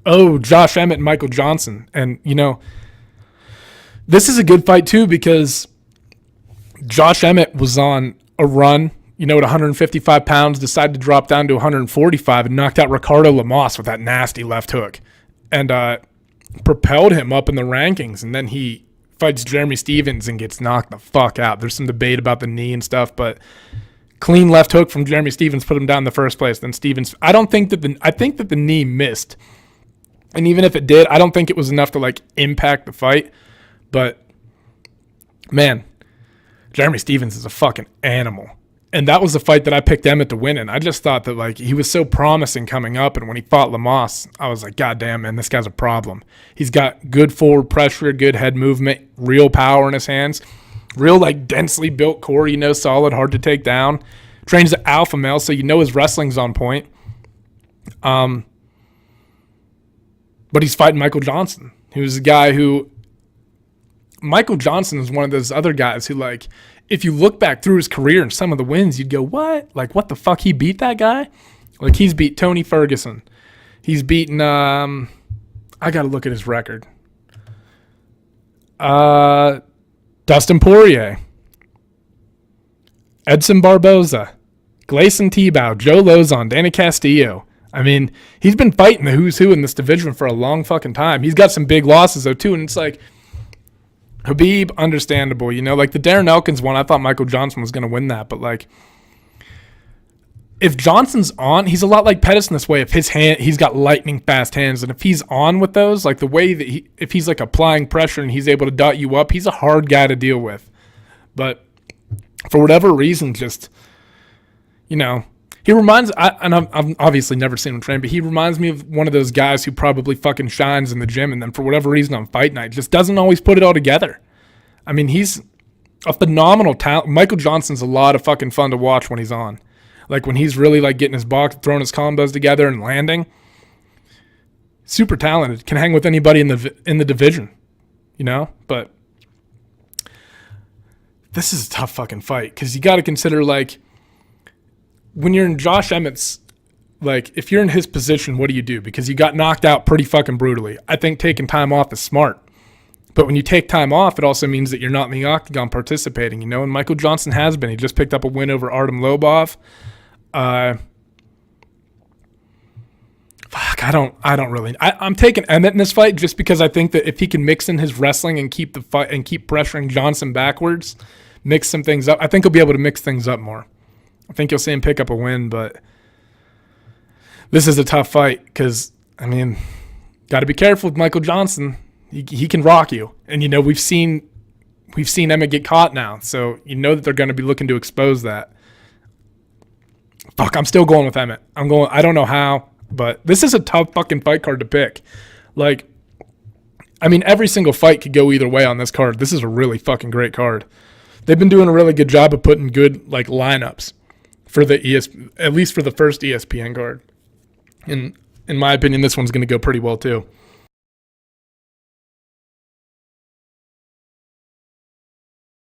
Oh, Josh Emmett and Michael Johnson. And, this is a good fight, too, because Josh Emmett was on a run, at 155 pounds, decided to drop down to 145 and knocked out Ricardo Lamas with that nasty left hook and propelled him up in the rankings. And then he fights Jeremy Stephens and gets knocked the fuck out. There's some debate about the knee and stuff, but clean left hook from Jeremy Stephens put him down in the first place. Then Stephens, I think that the knee missed. And even if it did, I don't think it was enough to impact the fight. But man, Jeremy Stephens is a fucking animal. And that was the fight that I picked Emmett to win in. I just thought that he was so promising coming up, and when he fought Lamas, I was like, God damn, man, this guy's a problem. He's got good forward pressure, good head movement, real power in his hands, real densely built core, solid, hard to take down. Trains the alpha male, so his wrestling's on point. But he's fighting Michael Johnson, who's a guy who Michael Johnson is one of those other guys who, if you look back through his career and some of the wins, you'd go, what? What the fuck? He beat that guy? He's beat Tony Ferguson. He's beaten, I got to look at his record. Dustin Poirier. Edson Barboza. Gleison Tebow. Joe Lozon. Danny Castillo. I mean, he's been fighting the who's who in this division for a long fucking time. He's got some big losses, though, too, and it's Khabib, understandable, the Darren Elkins one, I thought Michael Johnson was going to win that, but if Johnson's on, he's a lot like Pettis in this way. If he's got lightning fast hands, and if he's on with those, the way that if he's applying pressure and he's able to dot you up, he's a hard guy to deal with. But for whatever reason, just, he reminds, and I've obviously never seen him train, but he reminds me of one of those guys who probably fucking shines in the gym, and then for whatever reason on fight night just doesn't always put it all together. I mean, he's a phenomenal talent. Michael Johnson's a lot of fucking fun to watch when he's on. When he's really getting his box, throwing his combos together and landing. Super talented. Can hang with anybody in the division, But this is a tough fucking fight because you got to consider when you're in Josh Emmett's, if you're in his position, what do you do? Because you got knocked out pretty fucking brutally. I think taking time off is smart. But when you take time off, it also means that you're not in the octagon participating, and Michael Johnson has been. He just picked up a win over Artem Lobov. I'm taking Emmett in this fight just because I think that if he can mix in his wrestling and keep the fight and keep pressuring Johnson backwards, mix some things up, I think he'll be able to mix things up more. I think you'll see him pick up a win, but this is a tough fight because, got to be careful with Michael Johnson. He can rock you. And, we've seen Emmett get caught now, so that they're going to be looking to expose that. Fuck, I'm still going with Emmett. I don't know how, but this is a tough fucking fight card to pick. Every single fight could go either way on this card. This is a really fucking great card. They've been doing a really good job of putting good, lineups for the at least for the first ESPN card. In my opinion, this one's going to go pretty well too.